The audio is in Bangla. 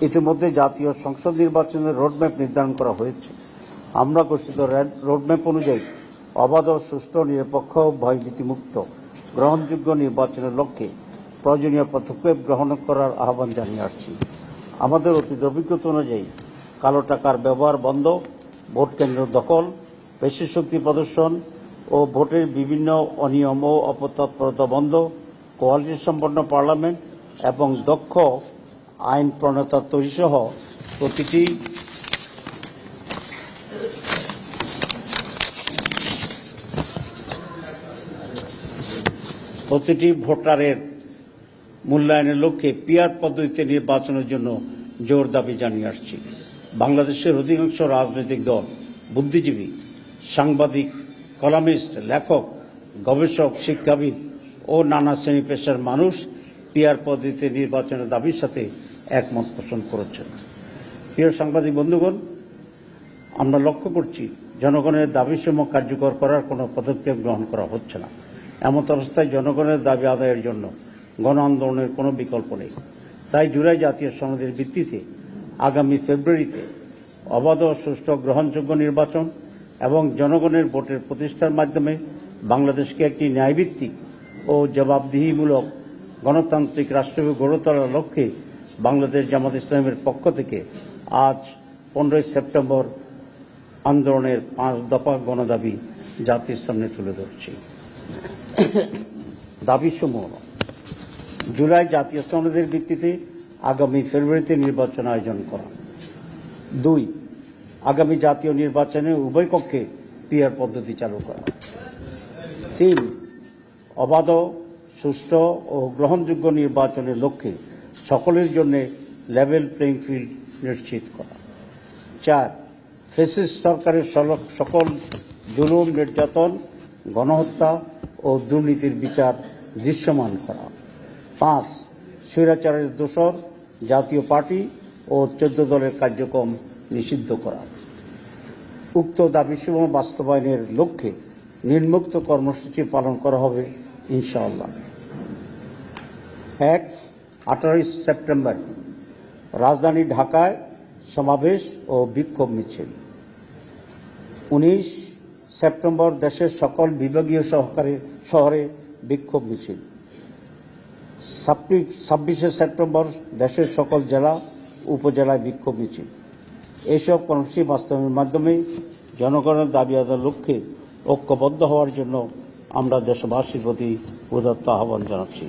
ইতিমধ্যে জাতীয় সংসদ নির্বাচনের রোডম্যাপ নির্ধারণ করা হয়েছে। আমরা ঘোষিত রোডম্যাপ অনুযায়ী অবাধ, সুষ্ঠু, নিরপেক্ষ, ভয়ভীতিমুক্ত, গ্রহণযোগ্য নির্বাচনের লক্ষ্যে প্রয়োজনীয় পদক্ষেপ গ্রহণ করার আহ্বান জানিয়ে আসছি। আমাদের অতীত অভিজ্ঞতা অনুযায়ী কালো টাকার ব্যবহার বন্ধ, ভোট কেন্দ্র দখল, পেশি শক্তি প্রদর্শন ও ভোটের বিভিন্ন অনিয়ম ও অপতৎপরতা বন্ধ, কোয়ালিটি সম্পন্ন পার্লামেন্ট এবং দক্ষ আইন প্রণেতা তৈরি সহ প্রতিটি ভোটারের মূল্যায়নের লক্ষ্যে পিআর পদ্ধতিতে নির্বাচনের জন্য জোর দাবি জানিয়ে আসছি। বাংলাদেশের অধিকাংশ রাজনৈতিক দল, বুদ্ধিজীবী, সাংবাদিক, কলামিস্ট, লেখক, গবেষক, শিক্ষাবিদ ও নানা শ্রেণী পেশার মানুষ পিআর পদ্ধতিতে নির্বাচনের দাবির সাথে একমত পোষণ করেছেন। প্রিয় সাংবাদিক বন্ধুগণ, আমরা লক্ষ্য করছি জনগণের দাবিসমূহ কার্যকর করার কোনো পদক্ষেপ গ্রহণ করা হচ্ছে না। এমত অবস্থায় জনগণের দাবি আদায়ের জন্য গণ আন্দোলনের কোনো বিকল্প নেই। তাই জুলাই জাতীয় সনদের ভিত্তিতে আগামী ফেব্রুয়ারিতে অবাধ, সুষ্ঠু, গ্রহণযোগ্য নির্বাচন এবং জনগণের ভোটের প্রতিষ্ঠার মাধ্যমে বাংলাদেশকে একটি ন্যায়ভিত্তিক ও জবাবদিহিমূলক গণতান্ত্রিক রাষ্ট্র গড়ে তোলার লক্ষ্যে বাংলাদেশ জামাত ইসলামের পক্ষ থেকে আজ 15 সেপ্টেম্বর আন্দোলনের 5 দফা গণদাবি জাতির সামনে তুলে ধরছি। দাবিসমূহ: জুলাই জাতীয় সনদের ভিত্তিতে আগামী ফেব্রুয়ারিতে নির্বাচন আয়োজন করা। 2, আগামী জাতীয় নির্বাচনে উভয় কক্ষে পিআর পদ্ধতি চালু করা। 3, অবাধ, সুষ্ঠু ও গ্রহণযোগ্য নির্বাচনের লক্ষ্যে সকলের জন্য লেভেল প্লেইং ফিল্ড নিশ্চিত করা। 4, ফ্যাসিস্ট সরকারের সকল জুলুম, নির্যাতন, গণহত্যা ও দুর্নীতির বিচার দৃশ্যমান করা। 5, স্বৈরাচারের দোসর জাতীয় পার্টি ও 14 দলের কার্যক্রম নিষিদ্ধ করা। উক্ত দাবিসমূহ বাস্তবায়নের লক্ষ্যে নিম্নোক্ত কর্মসূচি পালন করা হবে ইনশাআল্লাহ। 1, 18 সেপ্টেম্বর রাজধানী ঢাকায় সমাবেশ ও বিক্ষোভ মিছিল। 19 সেপ্টেম্বর দেশের সকল বিভাগীয় শহরে বিক্ষোভ মিছিল। 26 সেপ্টেম্বর দেশের সকল জেলা উপজেলায় বিক্ষোভ মিছিল। এইসব কর্মসূচি বাস্তবায়নের মাধ্যমে জনগণের দাবি আদায়ের লক্ষ্যে ঐক্যবদ্ধ হওয়ার জন্য আমরা দেশবাসীর প্রতি উদাত্ত আহ্বান জানাচ্ছি।